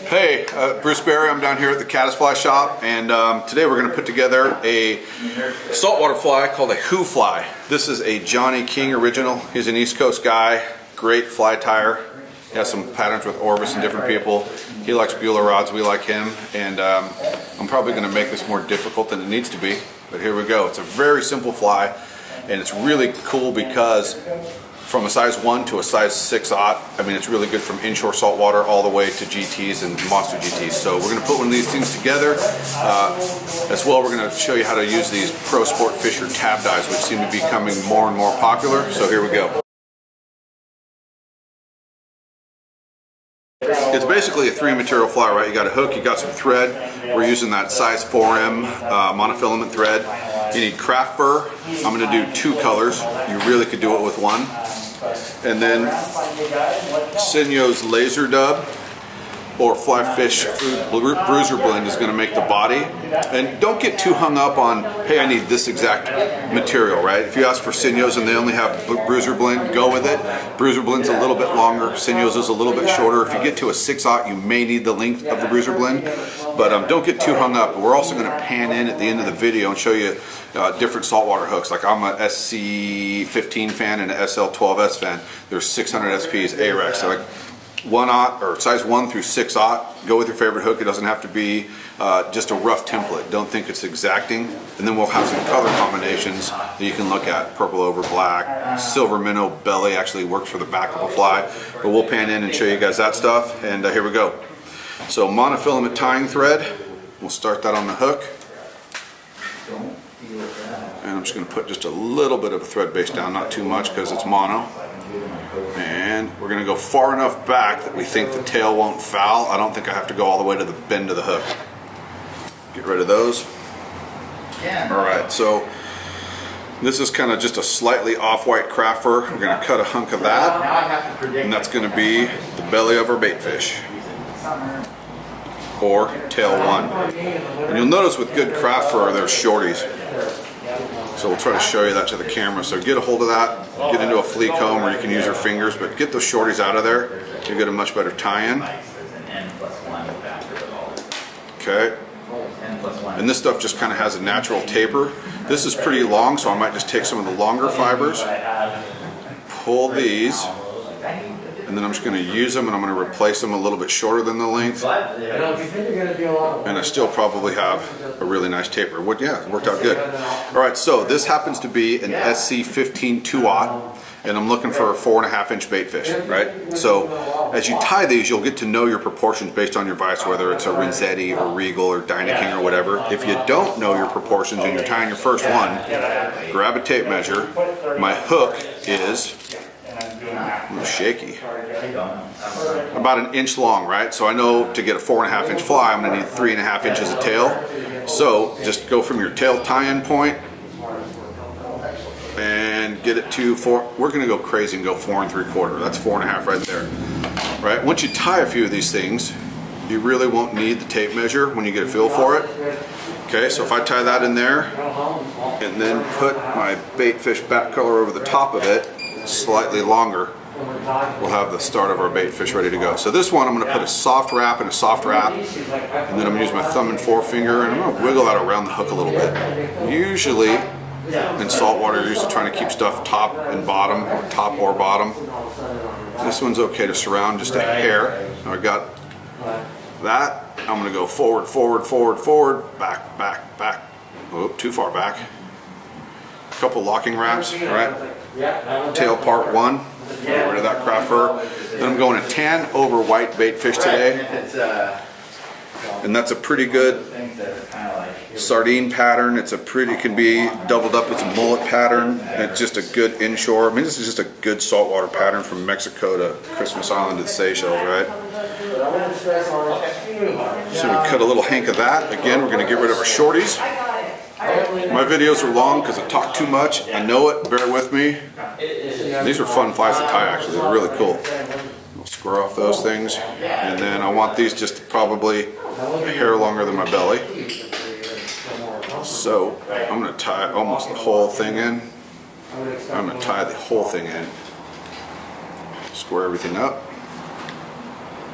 Hey, Bruce Barry. I'm down here at the Caddis fly shop, and today we're going to put together a saltwater fly called a Who fly. This is a Johny King original. He's an East Coast guy, great fly tyer. He has some patterns with Orbis and different people. He likes Bueller rods, we like him, and I'm probably going to make this more difficult than it needs to be, but here we go. It's a very simple fly, and it's really cool because from a size 1 to a size 6/0, I mean, it's really good from inshore saltwater all the way to GTs and monster GTs. So we're going to put one of these things together. As well, we're going to show you how to use these Pro Sportfisher Tab Eyes, which seem to be becoming more and more popular. So here we go. It's basically a 3 material fly, right? You got a hook, you got some thread. We're using that size 4M monofilament thread. You need craft fur. I'm going to do 2 colors. You really could do it with 1. And then Sinyo's laser dub or fly fish Bruiser Blend is going to make the body. And don't get too hung up on, hey, I need this exact material, right? If you ask for Sinyo's and they only have Bruiser Blend, go with it. Bruiser Blend's a little bit longer, Sinyo's is a little bit shorter. If you get to a 6/0, you may need the length of the Bruiser Blend, but don't get too hung up. We're also going to pan in at the end of the video and show you different saltwater hooks. Like I'm a SC15 fan and an SL12S fan. There's 600 SPs, AREX. So like 1/0 or size 1 through 6/0. Go with your favorite hook. It doesn't have to be just a rough template. Don't think it's exacting. And then we'll have some color combinations that you can look at. Purple over black, silver minnow belly actually works for the back of a fly. But we'll pan in and show you guys that stuff. And here we go. So monofilament tying thread. We'll start that on the hook. And I'm just going to put just a little bit of a thread base down, not too much because it's mono. And we're going to go far enough back that we think the tail won't foul. I don't think I have to go all the way to the bend of the hook. Get rid of those. Alright, so this is kind of just a slightly off-white craft fur. We're going to cut a hunk of that, and that's going to be the belly of our bait fish, or tail 1. And you'll notice with good craft fur, there's shorties. So we'll try to show you that to the camera. So get a hold of that, get into a flea comb, or you can use your fingers, but get those shorties out of there. You'll get a much better tie-in. Okay. And this stuff just kind of has a natural taper. This is pretty long, so I might just take some of the longer fibers, pull these, and then I'm just going to use them and I'm going to replace them a little bit shorter than the length. And I still probably have a really nice taper. Yeah, it worked out good. Alright, so this happens to be an SC15 2/0, and I'm looking for a 4.5 inch bait fish, right? So as you tie these, you'll get to know your proportions based on your vise, whether it's a Renzetti or Regal or Dynaking or whatever. If you don't know your proportions and you're tying your first one, grab a tape measure. My hook is a little shaky. About 1 inch long, right? So I know to get a 4.5 inch fly, I'm going to need 3.5 inches of tail. So just go from your tail tie-in point and get it to 4. We're going to go crazy and go 4 3/4. That's 4.5 right there. Right? Once you tie a few of these things, you really won't need the tape measure when you get a feel for it. Okay, so if I tie that in there and then put my bait fish back color over the top of it, slightly longer, we'll have the start of our bait fish ready to go. So this one I'm going to put a soft wrap and a soft wrap, and then I'm going to use my thumb and forefinger and I'm going to wiggle that around the hook a little bit. Usually in saltwater you're usually trying to keep stuff top and bottom, or top or bottom. This one's okay to surround just a hair. Now I got that. I'm going to go forward, forward, forward, forward, back, back, back. Oh, too far back. A couple locking wraps, all right? Tail part 1, get rid of that craft fur. Then I'm going a tan over white bait fish today, and that's a pretty good sardine pattern. It can be doubled up with a mullet pattern. It's just a good inshore. I mean, this is just a good saltwater pattern from Mexico to Christmas Island to the Seychelles, right? So we cut a little hank of that. Again, we're going to get rid of our shorties. My videos are long because I talk too much. I know it, bear with me. These are fun flies to tie, actually. They're really cool. We'll square off those things. And then I want these just probably a hair longer than my belly. So I'm going to tie almost the whole thing in. I'm going to tie the whole thing in. Square everything up.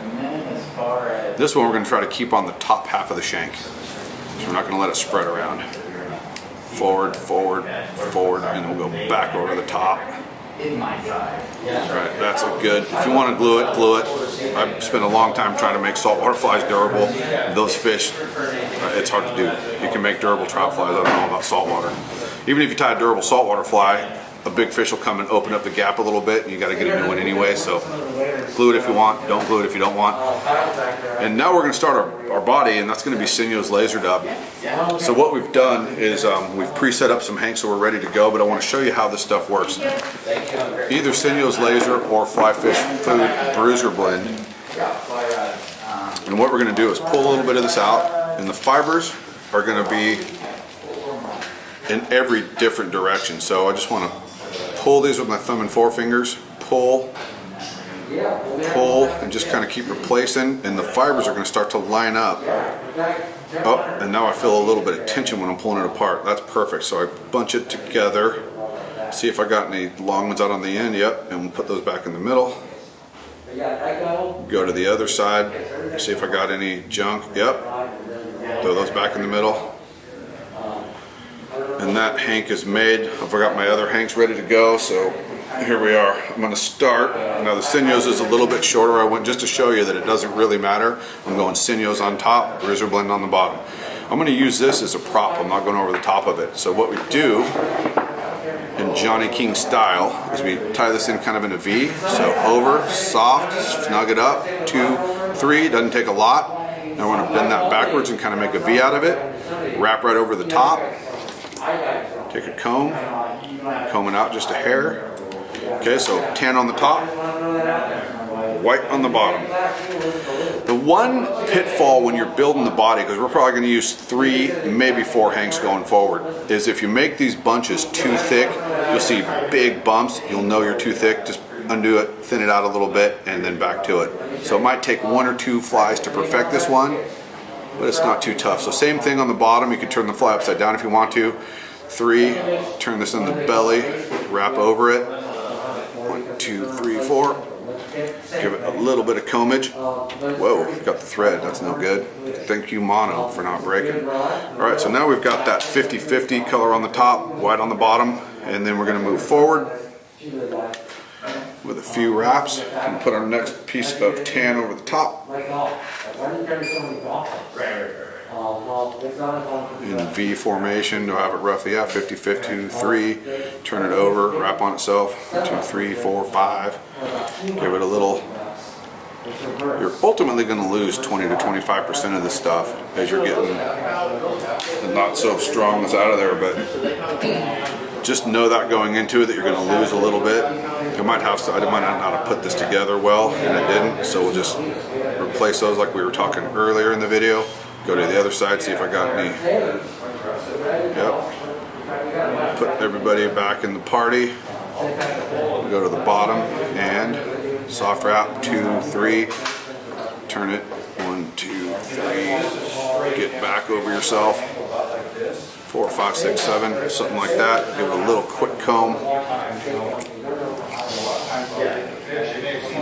And then as far as This one we're going to try to keep on the top half of the shank. So we're not going to let it spread around. Forward, forward, forward, and we'll go back over the top. Right, that's a good. If you want to glue it, glue it. I've spent a long time trying to make saltwater flies durable. Those fish, it's hard to do. You can make durable trout flies. I don't know about saltwater. Even if you tie a durable saltwater fly, a big fish will come and open up the gap a little bit, and you got to get a new one anyway. So glue it if you want, don't glue it if you don't want. And now we're going to start our body, and that's going to be Sinyo's laser dub. So what we've done is we've preset up some hanks so we're ready to go, but I want to show you how this stuff works. Either Sinyo's laser or Fly Fish Food Bruiser Blend. And what we're going to do is pull a little bit of this out, and the fibers are going to be in every different direction. So I just want to pull these with my thumb and forefingers, pull, pull, and just kind of keep replacing, and the fibers are going to start to line up. Oh, and now I feel a little bit of tension when I'm pulling it apart. That's perfect. So I bunch it together, see if I got any long ones out on the end. Yep, and we'll put those back in the middle. Go to the other side, see if I got any junk. Yep, throw those back in the middle. And that hank is made. I've got my other hanks ready to go, so here we are. I'm going to start. Now the Sinyo's is a little bit shorter. I went just to show you that it doesn't really matter. I'm going Sinyo's on top, Bruiser Blend on the bottom. I'm going to use this as a prop. I'm not going over the top of it. So what we do in Johnny King style is we tie this in kind of in a V. So over, soft, snug it up, 2, 3, doesn't take a lot. Now we're going to bend that backwards and kind of make a V out of it. Wrap right over the top. Take a comb, comb it out just a hair. Okay, so tan on the top, white on the bottom. The one pitfall when you're building the body, because we're probably going to use 3, maybe 4 hanks going forward, is if you make these bunches too thick, you'll see big bumps. You'll know you're too thick. Just undo it, thin it out a little bit, and then back to it. So it might take 1 or 2 flies to perfect this one, but it's not too tough. So same thing on the bottom. You can turn the fly upside down if you want to. 3, turn this in the belly, wrap over it. 1, 2, 3, 4. Give it a little bit of combage. Whoa, got the thread, that's no good. Thank you, Mono, for not breaking. All right, so now we've got that 50-50 color on the top, white on the bottom, and then we're gonna move forward with a few wraps and put our next piece of tan over the top. In V formation, to have it roughly, 50-50, 3, turn it over, wrap on itself, 2, 3, 4, 5, give it a little. You're ultimately going to lose 20 to 25% of this stuff as you're getting the not so strongness out of there, but just know that going into it that you're going to lose a little bit. I might not have put this together well, and it didn't, so we'll just replace those like we were talking earlier in the video. Go to the other side, see if I got any. Yep. Put everybody back in the party. Go to the bottom and soft wrap, 2, 3. Turn it, 1, 2, 3. Get back over yourself. 4, 5, 6, 7, something like that. Give it a little quick comb.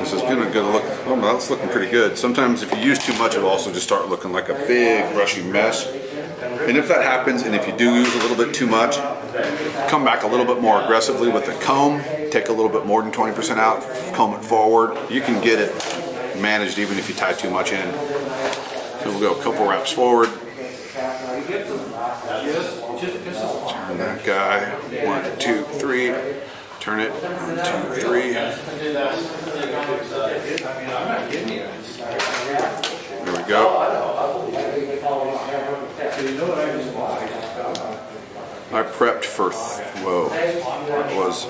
This is gonna look. Oh, that's looking pretty good. Sometimes if you use too much, it'll also just start looking like a big brushy mess. And if that happens, and if you do use a little bit too much, come back a little bit more aggressively with the comb. Take a little bit more than 20% out. Comb it forward. You can get it managed even if you tie too much in. So we'll go a couple wraps forward. Turn that guy. 1, 2, 3. Turn it. 1, 2, 3. There we go. I prepped for, whoa, that was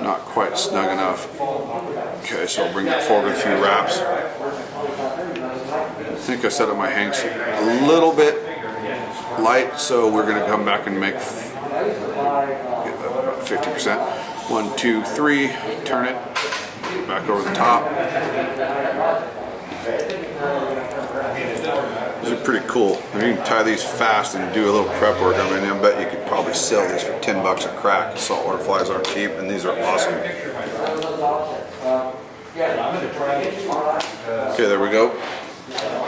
not quite snug enough. Okay, so I'll bring that forward with a few wraps. I think I set up my hanks a little bit light, so we're going to come back and make about 50%. 1, 2, 3, turn it, back over the top. These are pretty cool. I mean, you can tie these fast and do a little prep work. I mean, I bet you could probably sell these for 10 bucks a crack. Saltwater flies aren't cheap, and these are awesome. Okay, there we go.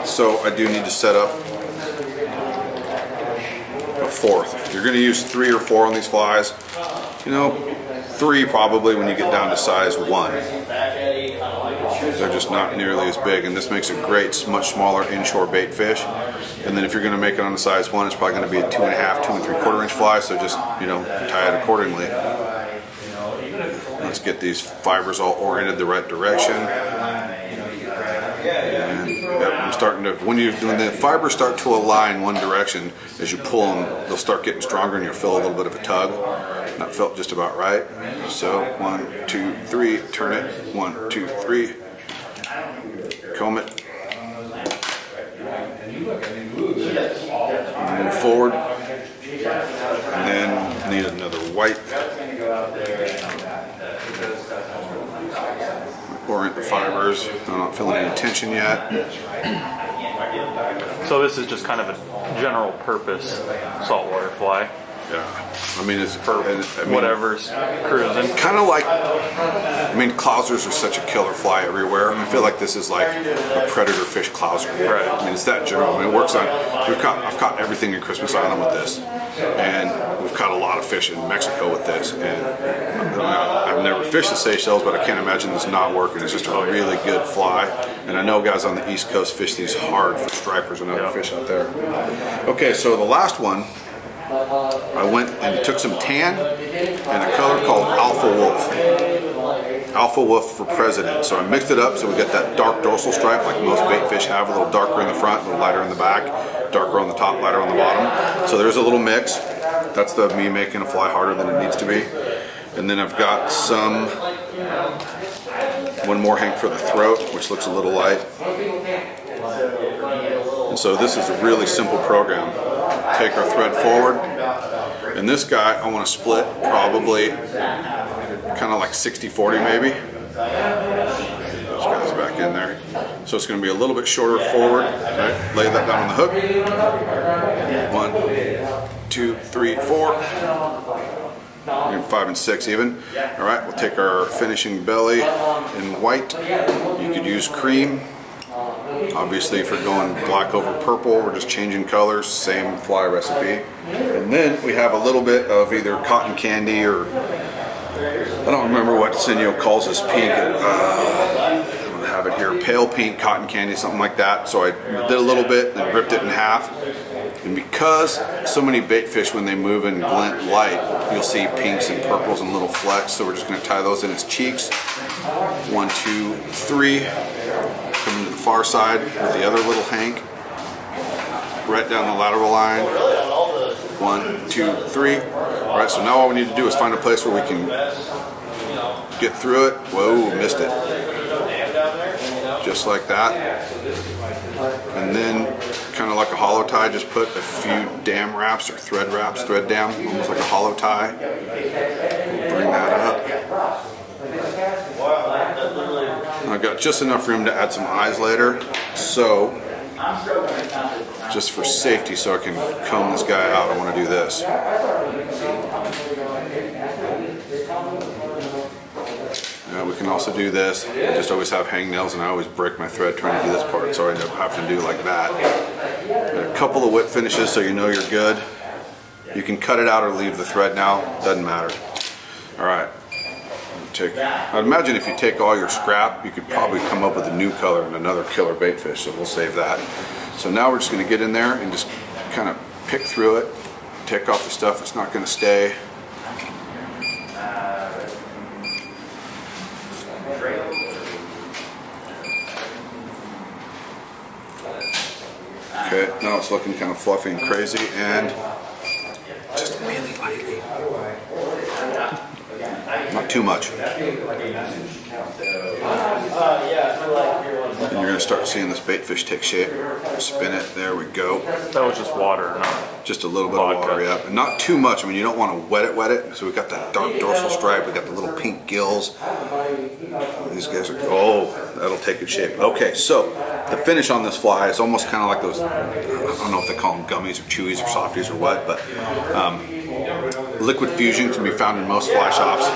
So I do need to set up a fourth. You're going to use 3 or 4 on these flies. You know, 3 probably when you get down to size 1. They're just not nearly as big, and this makes a great, much smaller inshore bait fish. And then if you're going to make it on a size 1, it's probably going to be a 2.5, 2 3/4 inch fly. So just, you know, tie it accordingly. Let's get these fibers all oriented the right direction. And yep, I'm starting to, when the fibers start to align one direction, as you pull them, they'll start getting stronger and you'll feel a little bit of a tug. And that felt just about right. So 1, 2, 3, turn it. 1, 2, 3. Comb it. Move forward. And then need another white. Orient the fibers. I'm not feeling any tension yet. So this is just kind of a general purpose saltwater fly. Yeah, I mean it's for whatever's cruising. Kind of like, I mean, clousers are such a killer fly everywhere. I feel like this is like a predator fish clouser. Right. I mean, it's that general. I mean, it works on. I've caught everything in Christmas Island with this, and we've caught a lot of fish in Mexico with this. And I've never fished the Seychelles, but I can't imagine this not working. It's just a really good fly, and I know guys on the East Coast fish these hard for stripers and other fish out there. Okay, so the last one. I went and took some tan and a color called Alpha Wolf. Alpha Wolf for president. So I mixed it up so we get that dark dorsal stripe like most bait fish have, a little darker in the front, a little lighter in the back, darker on the top, lighter on the bottom. So there's a little mix. That's me making a fly harder than it needs to be. And then I've got one more hank for the throat, which looks a little light. And so this is a really simple program. Take our thread forward, and this guy I want to split probably kind of like 60-40 maybe. Those guys back in there. So it's going to be a little bit shorter forward. Right? Lay that down on the hook. 1, 2, 3, 4. 5 and 6 even. All right, we'll take our finishing belly in white. You could use cream. Obviously, if you're going black over purple, we're just changing colors, same fly recipe. And then we have a little bit of either cotton candy or, I don't remember what Senyo calls this pink. I don't have it here, pale pink cotton candy, something like that. So I did a little bit and ripped it in half. And because so many bait fish, when they move and glint light, you'll see pinks and purples and little flecks. So we're just going to tie those in its cheeks. 1, 2, 3. Coming to the far side with the other little hank. Right down the lateral line. 1, 2, 3. All right, so now all we need to do is find a place where we can get through it. Whoa, missed it. Just like that. And then, kind of like a hollow tie, just put a few dam wraps or thread wraps, thread dam, almost like a hollow tie. We'll bring that up. I've got just enough room to add some eyes later, so just for safety, so I can comb this guy out, I want to do this. We can also do this. I just always have hangnails, and I always break my thread trying to do this part, so I end up having to do like that. Got a couple of whip finishes so you know you're good. You can cut it out or leave the thread now, doesn't matter. All right. I'd imagine if you take all your scrap, you could probably come up with a new color and another killer bait fish, so we'll save that. So now we're just going to get in there and just kind of pick through it, take off the stuff that's not going to stay. Okay, now it's looking kind of fluffy and crazy, and just really lightly. Not too much. And you're going to start seeing this bait fish take shape. Spin it, there we go. That was just water, not just a little bit of water, yeah. But not too much. I mean, you don't want to wet it. So we've got that dark dorsal stripe, we've got the little pink gills. These guys are, oh, that'll take its shape. Okay, so the finish on this fly is almost kind of like those, I don't know if they call them gummies or chewies or softies or what, but liquid fusion can be found in most fly shops.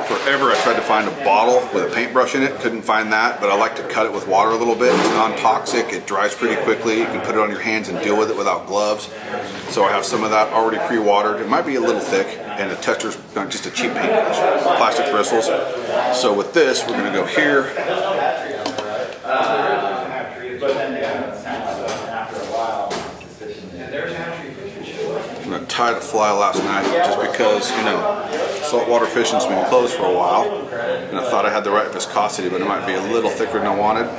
Forever I tried to find a bottle with a paintbrush in it, couldn't find that, but I like to cut it with water a little bit. It's non-toxic, it dries pretty quickly, you can put it on your hands and deal with it without gloves. So I have some of that already pre-watered. It might be a little thick, and the texture's not just a cheap paintbrush, plastic bristles. So with this, we're going to go here. I'm going to tie the fly last night just because, you know, saltwater fishing's been closed for a while, and I thought I had the right viscosity, but it might be a little thicker than I wanted.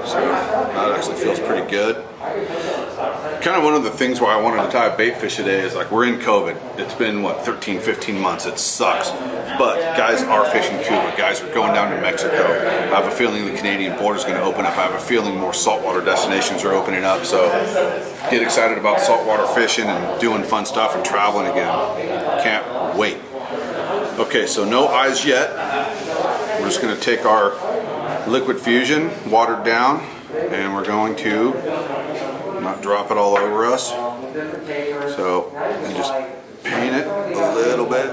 So that actually feels pretty good. Kind of one of the things why I wanted to tie a bait fish today is, like, we're in COVID. It's been, what, 13, 15 months. It sucks. But guys are fishing Cuba. Guys are going down to Mexico. I have a feeling the Canadian border is going to open up. I have a feeling more saltwater destinations are opening up. So get excited about saltwater fishing and doing fun stuff and traveling again. Can't wait. Okay, so no eyes yet. We're just going to take our liquid fusion, watered down, and we're going to not drop it all over us. So you just paint it a little bit.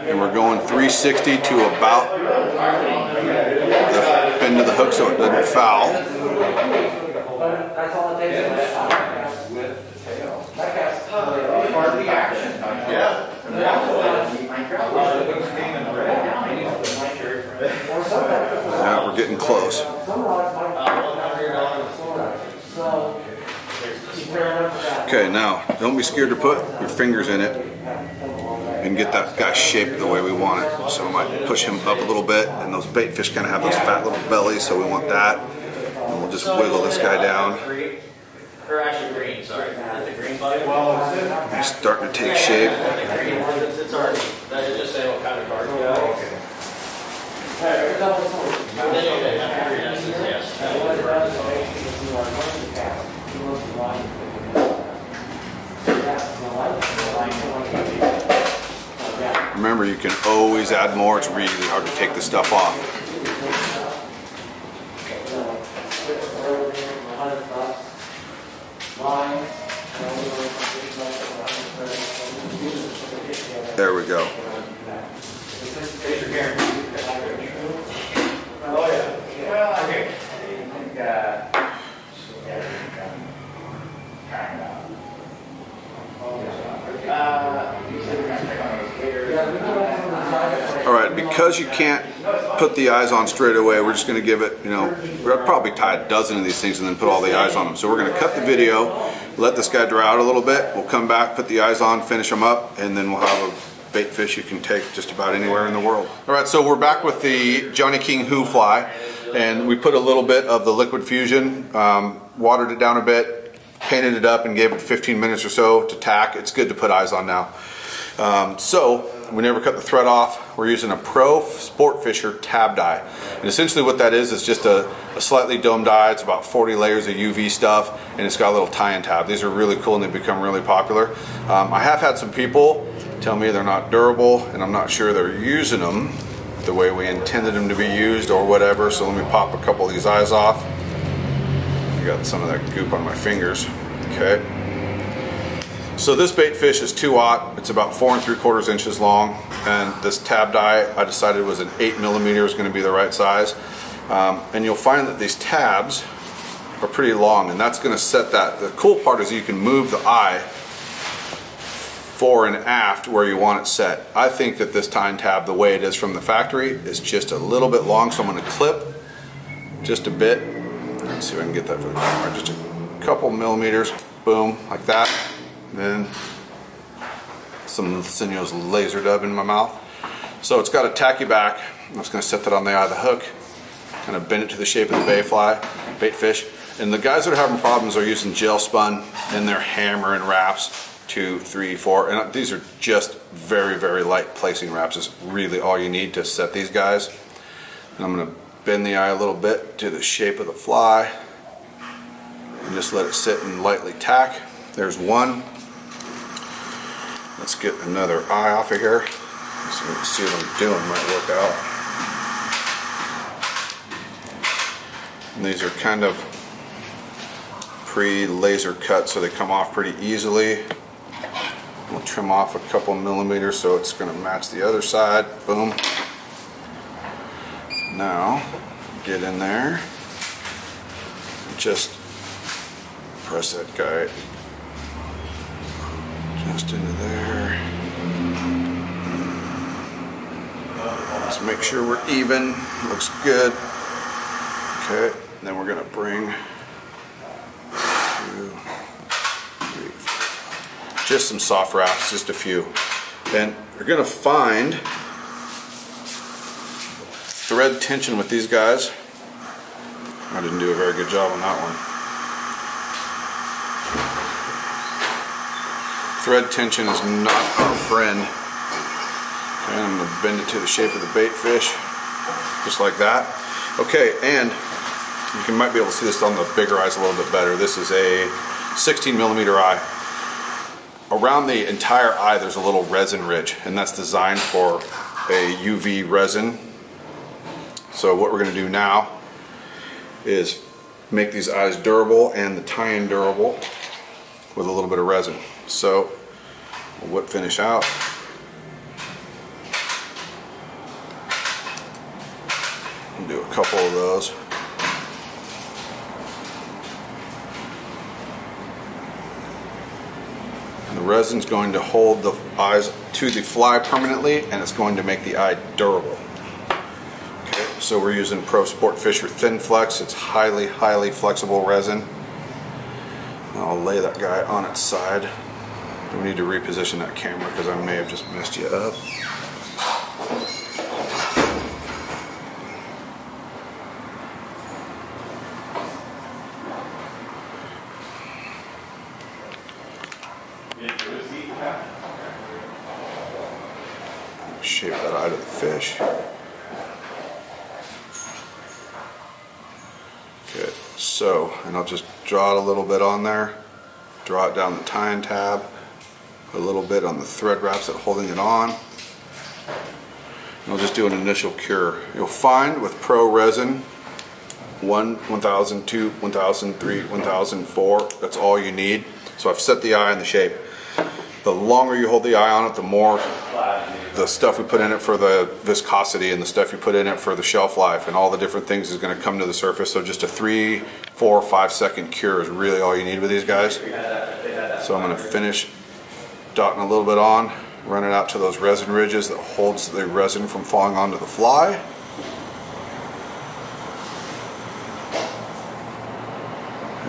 And we're going 360 to about the bend of the hook so it doesn't foul. Now we're getting close. Okay, now don't be scared to put your fingers in it and get that guy shaped the way we want it. So we might push him up a little bit, and those bait fish kind of have those fat little bellies, so we want that. And we'll just wiggle this guy down. Or actually green, sorry. The green button. He's starting to take shape. It's already. That should just say what kind of card you got. Okay. Remember, you can always add more. It's really hard to take this stuff off. There we go. Oh yeah. Well, okay. Alright, because you can't put the eyes on straight away, we're just going to give it, you know, we'll probably tie a dozen of these things and then put all the eyes on them. So we're going to cut the video, let this guy dry out a little bit, we'll come back, put the eyes on, finish them up, and then we'll have a bait fish you can take just about anywhere in the world. Alright, so we're back with the Johnny King Who Fly, and we put a little bit of the liquid fusion, watered it down a bit, painted it up, and gave it 15 minutes or so to tack. It's good to put eyes on now. So we never cut the thread off. We're using a Pro Sportfisher Tab Eye, and essentially what that is just a slightly domed eye. It's about 40 layers of UV stuff, and it's got a little tie-in tab. These are really cool and they've become really popular. I have had some people tell me they're not durable, and I'm not sure they're using them the way we intended them to be used or whatever. So let me pop a couple of these eyes off. I got some of that goop on my fingers. Okay. So this bait fish is 2-aught. It's about 4 3/4 inches long, and this tabbed eye I decided was an 8mm is going to be the right size. And you'll find that these tabs are pretty long, and that's going to set that. The cool part is you can move the eye fore and aft where you want it set. I think that this tying tab, the way it is from the factory, is just a little bit long, so I'm going to clip just a bit. Let's see if I can get that for the camera. Just a couple millimeters, boom, like that. Then some Sinio's laser dub in my mouth. So it's got a tacky back. I'm just going to set that on the eye of the hook, kind of bend it to the shape of the bait fish. And the guys that are having problems are using gel spun in their hammer and wraps, 2, 3, 4, and these are just very, very light placing wraps. Is really all you need to set these guys. And I'm going to bend the eye a little bit to the shape of the fly and just let it sit and lightly tack. There's one. Let's get another eye off of here. So let's see what I'm doing, might work out. And these are kind of pre-laser cut so they come off pretty easily. We'll trim off a couple millimeters so it's going to match the other side. Boom. Now, get in there. Just press that guy just into there. Let's make sure we're even. Looks good. Okay, then we're going to bring 2, 3, 4. Just some soft wraps, just a few. And we're going to find thread tension with these guys. I didn't do a very good job on that one. Thread tension is not our friend. Okay, I'm going to bend it to the shape of the bait fish, just like that. Okay, and you might be able to see this on the bigger eyes a little bit better. This is a 16 millimeter eye. Around the entire eye there's a little resin ridge, and that's designed for a UV resin. So what we're going to do now is make these eyes durable and the tie-in durable with a little bit of resin. So we'll whip finish out. We'll do a couple of those. And the resin's going to hold the eyes to the fly permanently, and it's going to make the eye durable. Okay, so we're using Pro Sportfisher Thin Flex. It's highly, highly flexible resin. I'll lay that guy on its side. We need to reposition that camera because I may have just messed you up. Shape that eye to the fish. Okay, so, and I'll just draw it a little bit on there. Draw it down the tie-in tab. A little bit on the thread wraps that are holding it on. And I'll just do an initial cure. You'll find with Pro resin, 1002, 1003, 1004, that's all you need. So I've set the eye in the shape. The longer you hold the eye on it, the more the stuff we put in it for the viscosity and the stuff you put in it for the shelf life and all the different things is going to come to the surface. So just a 3, 4, 5 second cure is really all you need with these guys. So I'm going to finish dotting a little bit on, run it out to those resin ridges that holds the resin from falling onto the fly.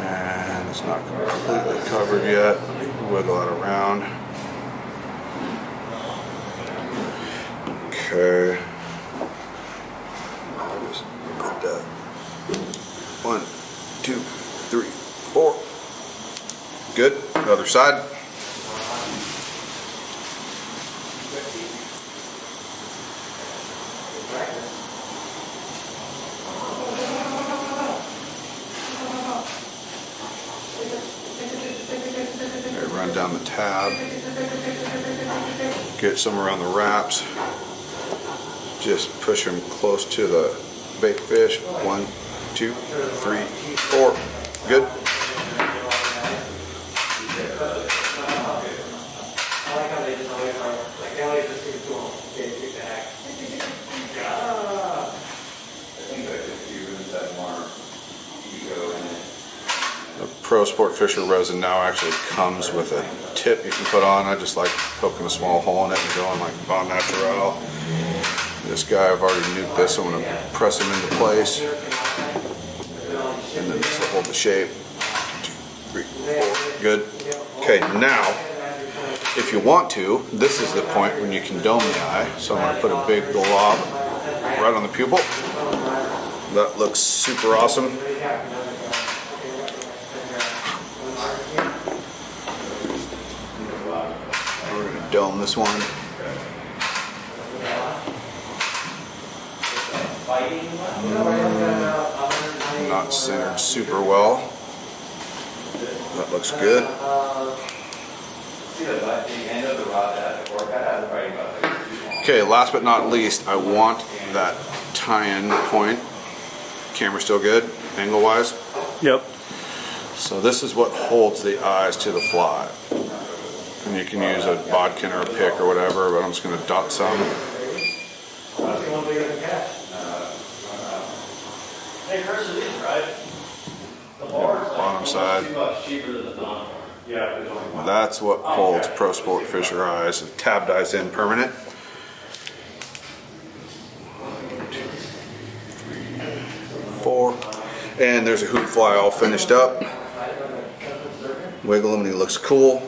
And it's not completely covered yet. Wiggle it around. Okay. Just put that. 1, 2, 3, 4. Good. The other side. Run down the tab, get some around the wraps, just push them close to the bait fish. 1, 2, 3, 4. Good. Pro Sportfisher resin now actually comes with a tip you can put on. I just like poking a small hole in it and going like bon naturel. This guy, I've already nuked this, so I'm going to press him into place. And then this will hold the shape. 2, 3, 4. Good. Okay, now, if you want to, this is the point when you can dome the eye. So I'm going to put a big glob right on the pupil. That looks super awesome. Dome this one. Not centered super well. That looks good. Okay, last but not least, I want that tie-in point. Camera still good, angle-wise? Yep. So this is what holds the eyes to the fly. And you can use a bodkin or a pick or whatever, but I'm just going to dot some. Bottom side. That's what holds Pro Sportfisher Eyes. Tab Eyes in permanent. 1, 2, 3, 4. And there's a hoop fly all finished up. Wiggle him and he looks cool.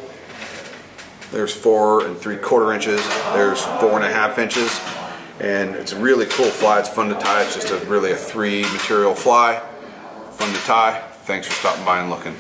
There's 4 3/4 inches. There's 4 1/2 inches. And it's a really cool fly. It's fun to tie. It's just really a 3 material fly. Fun to tie. Thanks for stopping by and looking.